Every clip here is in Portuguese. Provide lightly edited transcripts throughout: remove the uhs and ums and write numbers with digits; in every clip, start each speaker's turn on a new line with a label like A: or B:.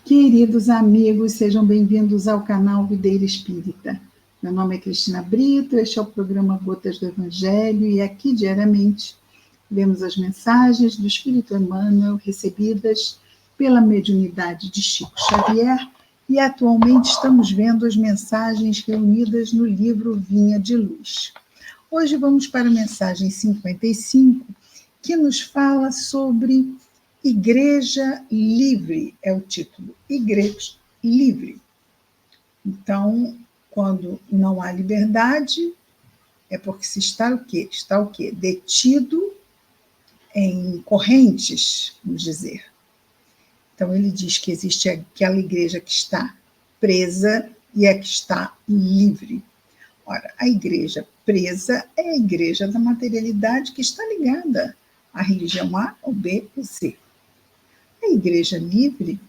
A: Queridos amigos, sejam bem-vindos ao canal Videira Espírita. Meu nome é Cristina Brito, este é o programa Gotas do Evangelho e aqui diariamente vemos as mensagens do Espírito Emmanuel recebidas pela mediunidade de Chico Xavier e atualmente estamos vendo as mensagens reunidas no livro Vinha de Luz. Hoje vamos para a mensagem 55, que nos fala sobre Igreja Livre, é o título, Igreja Livre. Então, quando não há liberdade, é porque se está o quê? Está o quê? Detido em correntes, vamos dizer. Então, ele diz que existe aquela igreja que está presa e a que está livre. Ora, a igreja presa é a igreja da materialidade que está ligada à religião A, ou B, ou C. A igreja livre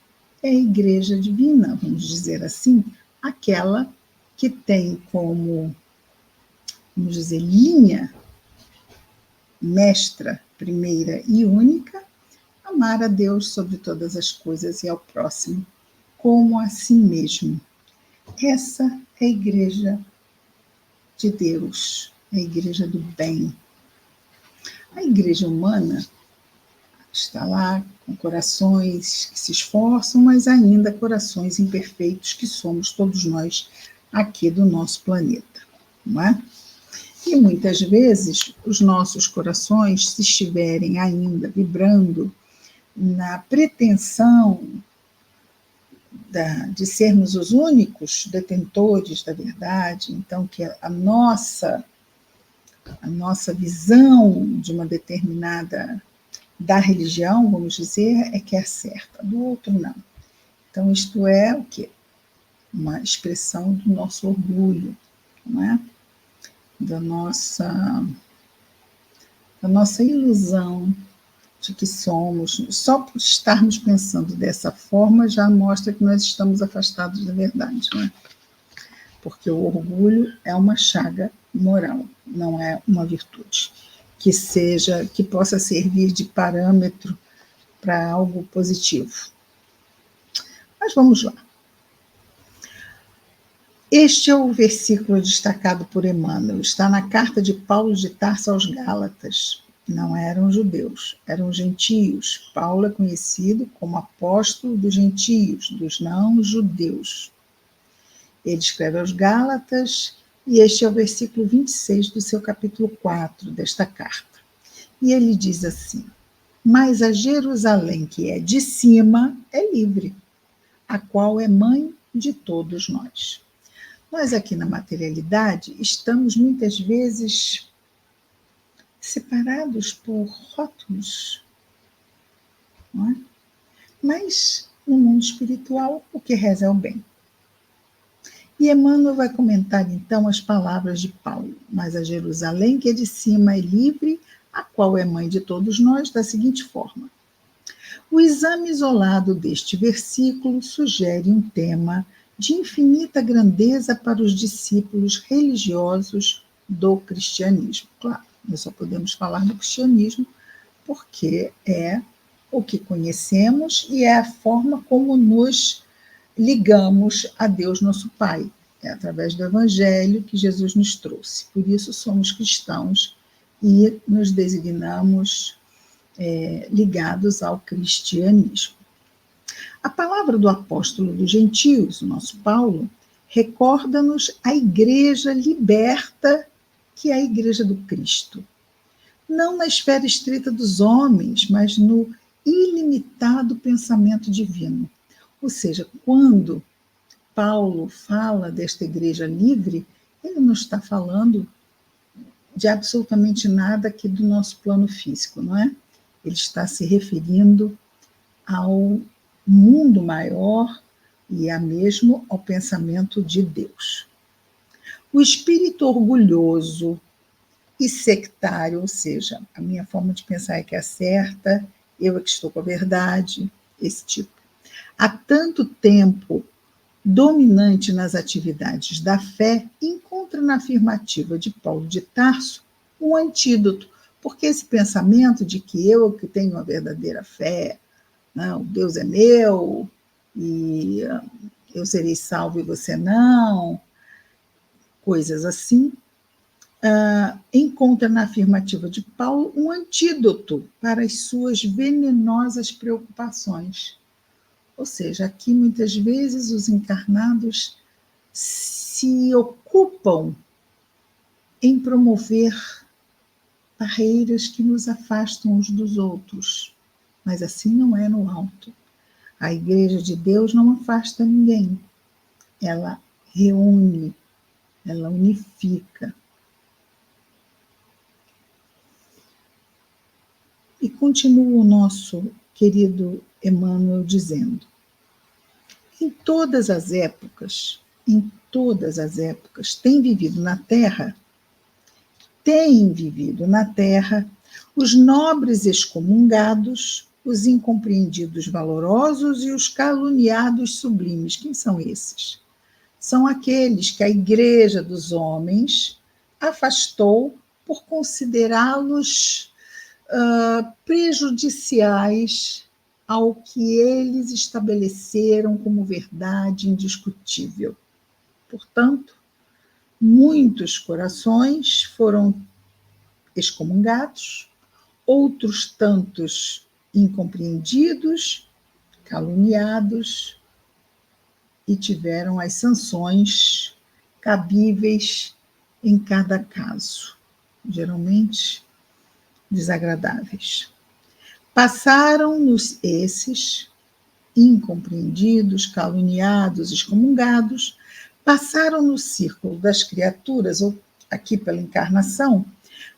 A: é a igreja divina, vamos dizer assim, aquela que tem como, vamos dizer, linha mestra, primeira e única, amar a Deus sobre todas as coisas e ao próximo, como a si mesmo. Essa é a igreja de Deus, a igreja do bem. A igreja humana está lá com corações que se esforçam, mas ainda corações imperfeitos que somos todos nós aqui do nosso planeta, não é? E muitas vezes os nossos corações, se estiverem ainda vibrando na pretensão de sermos os únicos detentores da verdade, então que a nossa visão de uma determinada da religião, vamos dizer, é que é certa, do outro não. Então, isto é o quê? Uma expressão do nosso orgulho, não é? Da nossa ilusão de que somos. Só por estarmos pensando dessa forma já mostra que nós estamos afastados da verdade, não é? Porque o orgulho é uma chaga moral, não é uma virtude que possa servir de parâmetro para algo positivo. Mas vamos lá. Este é o versículo destacado por Emmanuel. Está na carta de Paulo de Tarso aos Gálatas. Não eram judeus, eram gentios. Paulo é conhecido como apóstolo dos gentios, dos não-judeus. Ele escreve aos Gálatas, e este é o versículo 26 do seu capítulo 4 desta carta. E ele diz assim: mas a Jerusalém que é de cima é livre, a qual é mãe de todos nós. Nós aqui na materialidade estamos muitas vezes separados por rótulos, não é? Mas no mundo espiritual o que reza é o bem. E Emmanuel vai comentar então as palavras de Paulo: mas a Jerusalém que é de cima é livre, a qual é mãe de todos nós, da seguinte forma. O exame isolado deste versículo sugere um tema de infinita grandeza para os discípulos religiosos do cristianismo. Claro, nós só podemos falar do cristianismo porque é o que conhecemos e é a forma como nos ligamos a Deus nosso Pai. É através do Evangelho que Jesus nos trouxe. Por isso somos cristãos e nos designamos ligados ao cristianismo. A palavra do apóstolo dos gentios, o nosso Paulo, recorda-nos a igreja liberta, que é a igreja do Cristo. Não na esfera estrita dos homens, mas no ilimitado pensamento divino. Ou seja, quando Paulo fala desta igreja livre, ele não está falando de absolutamente nada aqui do nosso plano físico, não é? Ele está se referindo ao mundo maior e mesmo ao pensamento de Deus. O espírito orgulhoso e sectário, ou seja, a minha forma de pensar é que é certa, eu é que estou com a verdade, esse tipo. Há tanto tempo dominante nas atividades da fé, encontra na afirmativa de Paulo de Tarso um antídoto, porque esse pensamento de que eu que tenho a verdadeira fé, não, Deus é meu, e eu serei salvo e você não, coisas assim, encontra na afirmativa de Paulo um antídoto para as suas venenosas preocupações. Ou seja, aqui muitas vezes os encarnados se ocupam em promover barreiras que nos afastam uns dos outros, mas assim não é no alto. A Igreja de Deus não afasta ninguém, ela reúne, ela unifica. E continua o nosso querido Emmanuel dizendo: em todas as épocas, têm vivido na terra os nobres excomungados, os incompreendidos valorosos e os caluniados sublimes. Quem são esses? São aqueles que a Igreja dos homens afastou por considerá-los prejudiciais ao que eles estabeleceram como verdade indiscutível. Portanto, muitos corações foram excomungados, outros tantos incompreendidos, caluniados e tiveram as sanções cabíveis em cada caso, geralmente desagradáveis. Passaram-nos esses incompreendidos, caluniados, excomungados, passaram no círculo das criaturas, ou aqui pela encarnação,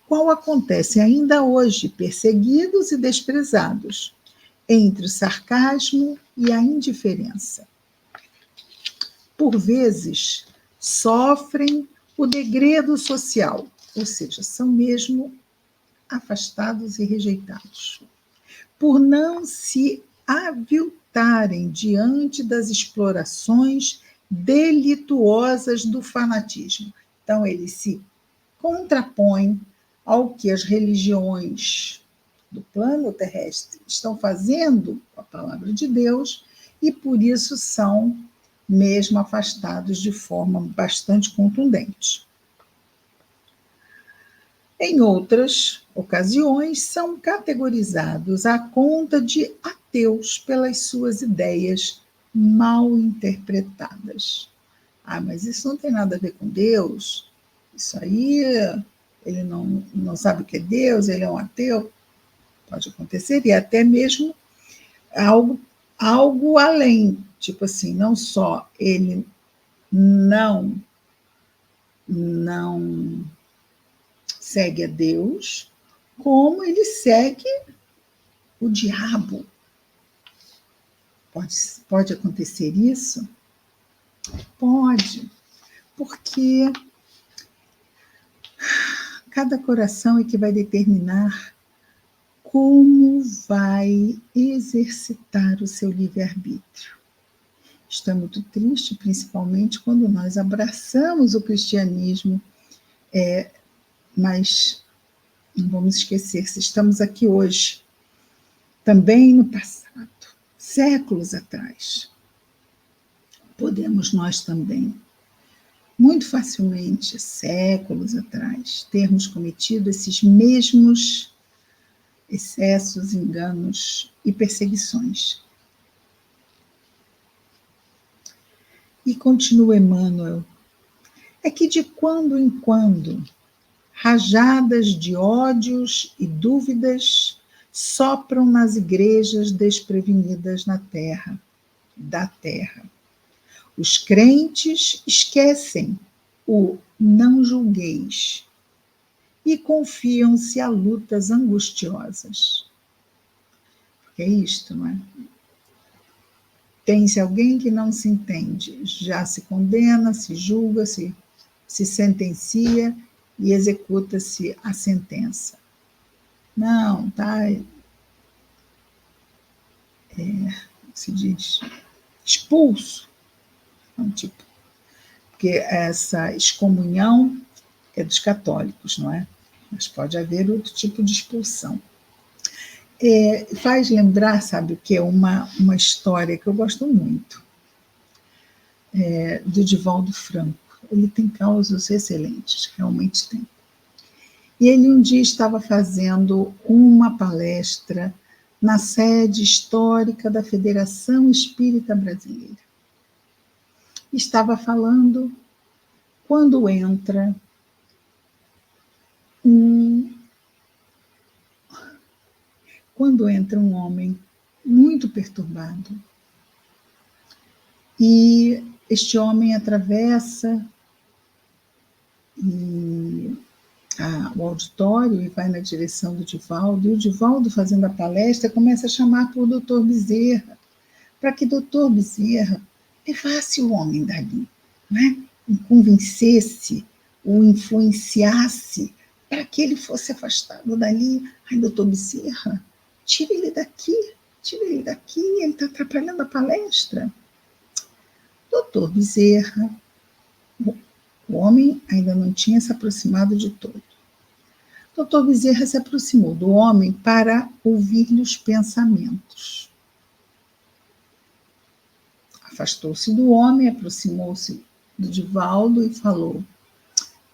A: qual acontece ainda hoje, perseguidos e desprezados, entre o sarcasmo e a indiferença. Por vezes, sofrem o degredo social, ou seja, são mesmo afastados e rejeitados, por não se aviltarem diante das explorações delituosas do fanatismo. Então, eles se contrapõem ao que as religiões do plano terrestre estão fazendo com a palavra de Deus e, por isso, são mesmo afastados de forma bastante contundente. Em outras ocasiões, são categorizados à conta de ateus pelas suas ideias mal interpretadas. Mas isso não tem nada a ver com Deus, isso aí, ele não sabe o que é Deus, ele é um ateu. Pode acontecer, e até mesmo algo além, tipo assim, não só ele não segue a Deus, como ele segue o diabo. Pode acontecer isso? Pode, porque cada coração é que vai determinar como vai exercitar o seu livre-arbítrio. Isto é muito triste, principalmente quando nós abraçamos o cristianismo, mas não vamos esquecer, se estamos aqui hoje, também no passado, séculos atrás, podemos nós também, muito facilmente, séculos atrás, termos cometido esses mesmos excessos, enganos e perseguições. E continua Emmanuel, é que de quando em quando, rajadas de ódios e dúvidas sopram nas igrejas desprevenidas da terra. Os crentes esquecem o não julgueis e confiam-se a lutas angustiosas. Porque é isto, não é? Tem-se alguém que não se entende, já se condena, se julga, se sentencia e executa-se a sentença. Não, tá? Se diz expulso. Então, tipo, porque essa excomunhão é dos católicos, não é? Mas pode haver outro tipo de expulsão. faz lembrar, sabe o que? Uma história que eu gosto muito, do Divaldo Franco. Ele tem causas excelentes, realmente tem. E ele um dia estava fazendo uma palestra na sede histórica da Federação Espírita Brasileira. Estava falando quando entra um homem muito perturbado. E este homem atravessa o auditório e vai na direção do Divaldo, e o Divaldo, fazendo a palestra, começa a chamar por doutor Bezerra, para que doutor Bezerra levasse o homem dali, né? E convencesse, o influenciasse, para que ele fosse afastado dali. Ai, doutor Bezerra, tire ele daqui, ele está atrapalhando a palestra. Doutor Bezerra, o homem ainda não tinha se aproximado de todo. Doutor Bezerra se aproximou do homem para ouvir-lhe os pensamentos. Afastou-se do homem, aproximou-se do Divaldo e falou: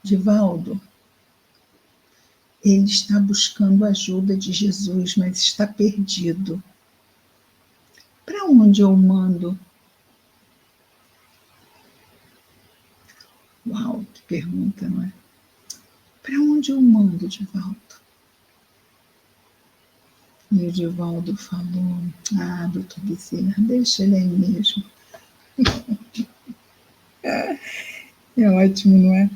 A: Divaldo, ele está buscando a ajuda de Jesus, mas está perdido. Para onde eu mando? Uau, que pergunta, não é? Para onde eu mando, Divaldo? E o Divaldo falou: doutor Bezerra, deixa ele aí mesmo. É ótimo, não é?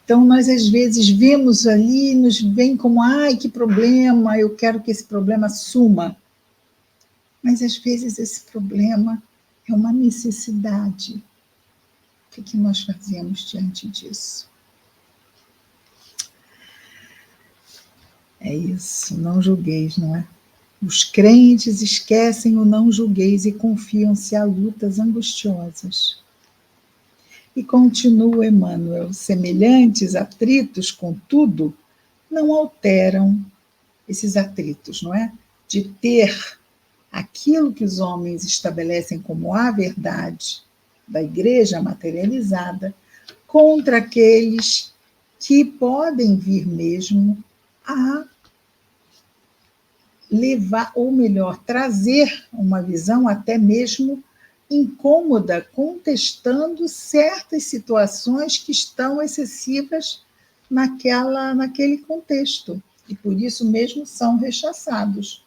A: Então, nós às vezes vemos ali, nos vem como, que problema, eu quero que esse problema suma. Mas às vezes esse problema é uma necessidade. O que nós fazemos diante disso? É isso, não julgueis, não é? Os crentes esquecem o não julgueis e confiam-se a lutas angustiosas. E continua Emmanuel: semelhantes atritos, contudo, não alteram esses atritos, não é? De ter aquilo que os homens estabelecem como a verdade da igreja materializada contra aqueles que podem vir mesmo a levar, ou melhor, trazer uma visão até mesmo incômoda, contestando certas situações que estão excessivas naquele contexto, e por isso mesmo são rechaçados.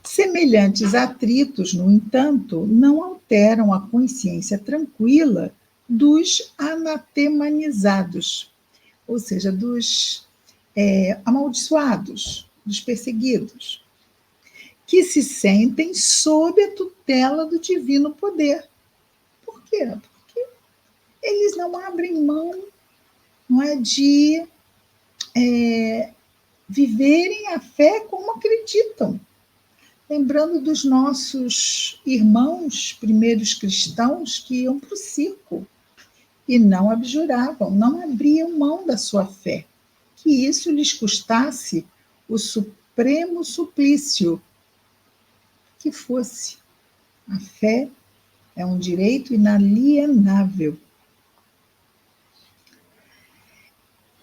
A: Semelhantes atritos, no entanto, não alteram a consciência tranquila dos anatemanizados, ou seja, dos amaldiçoados, dos perseguidos, que se sentem sob a tutela do divino poder. Por quê? Porque eles não abrem mão, não é, de viverem a fé como acreditam. Lembrando dos nossos irmãos, primeiros cristãos, que iam para o circo e não abjuravam, não abriam mão da sua fé, que isso lhes custasse o supremo suplício que fosse. A fé é um direito inalienável.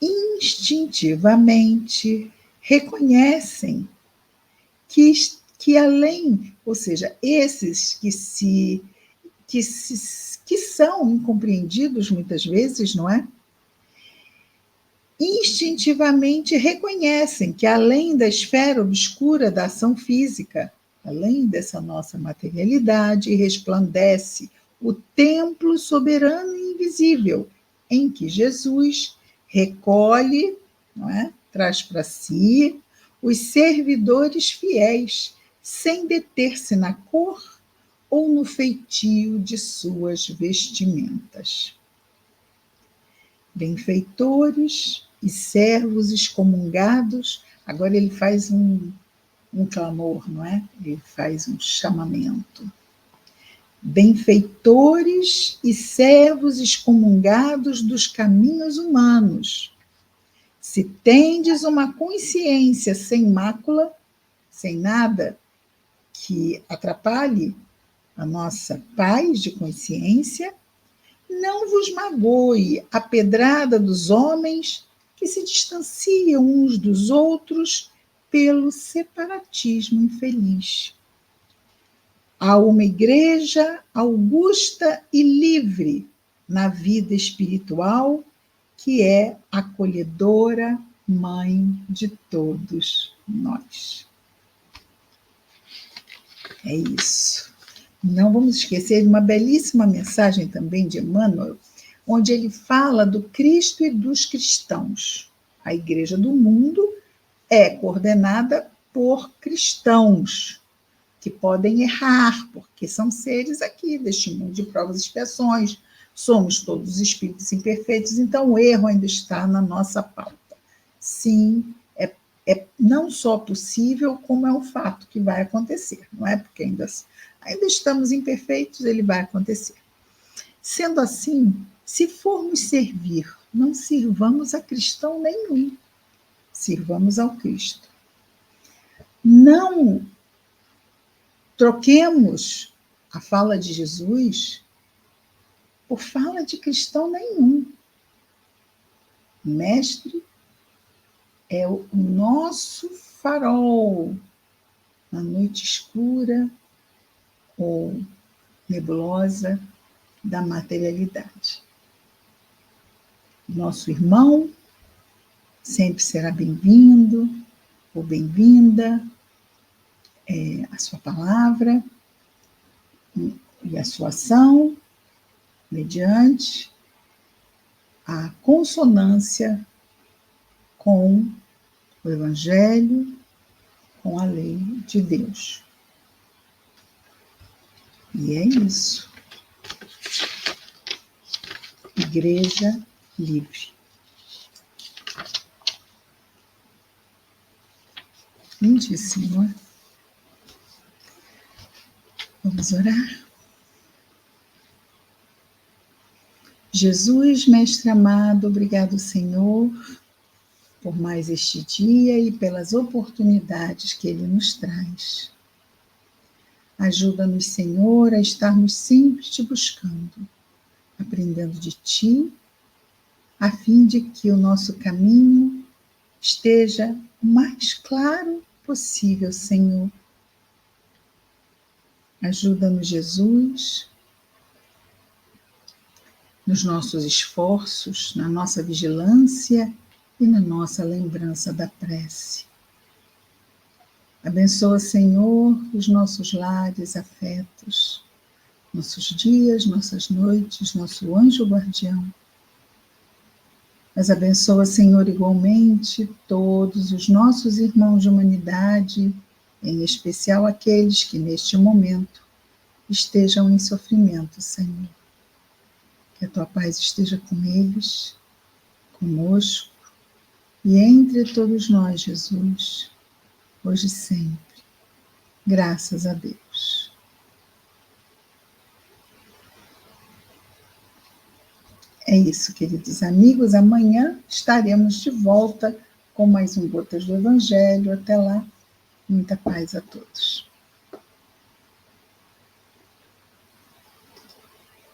A: Instintivamente reconhecem que além, ou seja, esses que são incompreendidos muitas vezes, não é? Instintivamente reconhecem que além da esfera obscura da ação física, além dessa nossa materialidade, resplandece o templo soberano e invisível, em que Jesus recolhe, não é? Traz para si os servidores fiéis, sem deter-se na cor ou no feitio de suas vestimentas. Benfeitores e servos excomungados, agora ele faz um clamor, não é? Ele faz um chamamento. Benfeitores e servos excomungados dos caminhos humanos, Se tendes uma consciência sem mácula, sem nada que atrapalhe a nossa paz de consciência, não vos magoe a pedrada dos homens que se distanciam uns dos outros pelo separatismo infeliz. Há uma igreja augusta e livre na vida espiritual que é acolhedora, mãe de todos nós. É isso. Não vamos esquecer de uma belíssima mensagem também de Emmanuel, onde ele fala do Cristo e dos cristãos. A Igreja do mundo é coordenada por cristãos, que podem errar, porque são seres aqui deste mundo de provas e expiações, somos todos espíritos imperfeitos, então o erro ainda está na nossa pauta. Sim, é não só possível, como é um fato que vai acontecer, não é? Porque ainda estamos imperfeitos, ele vai acontecer. Sendo assim, se formos servir, não sirvamos a cristão nenhum, sirvamos ao Cristo. Não troquemos a fala de Jesus por fala de cristão nenhum. O mestre é o nosso farol na noite escura ou nebulosa da materialidade. Nosso irmão sempre será bem-vindo ou bem-vinda, a sua palavra e a sua ação mediante a consonância com o Evangelho, com a lei de Deus. E é isso. Igreja livre. Lindíssimo, né? Vamos orar? Jesus, Mestre amado, obrigado, Senhor, por mais este dia e pelas oportunidades que Ele nos traz. Ajuda-nos, Senhor, a estarmos sempre te buscando, aprendendo de Ti, a fim de que o nosso caminho esteja o mais claro possível, Senhor. Ajuda-nos, Jesus, nos nossos esforços, na nossa vigilância e na nossa lembrança da prece. Abençoa, Senhor, os nossos lares, afetos, nossos dias, nossas noites, nosso anjo guardião. Mas abençoa, Senhor, igualmente todos os nossos irmãos de humanidade, em especial aqueles que neste momento estejam em sofrimento, Senhor. Que a Tua paz esteja com eles, conosco e entre todos nós, Jesus, hoje e sempre. Graças a Deus. É isso, queridos amigos. Amanhã estaremos de volta com mais um Gotas do Evangelho. Até lá, muita paz a todos.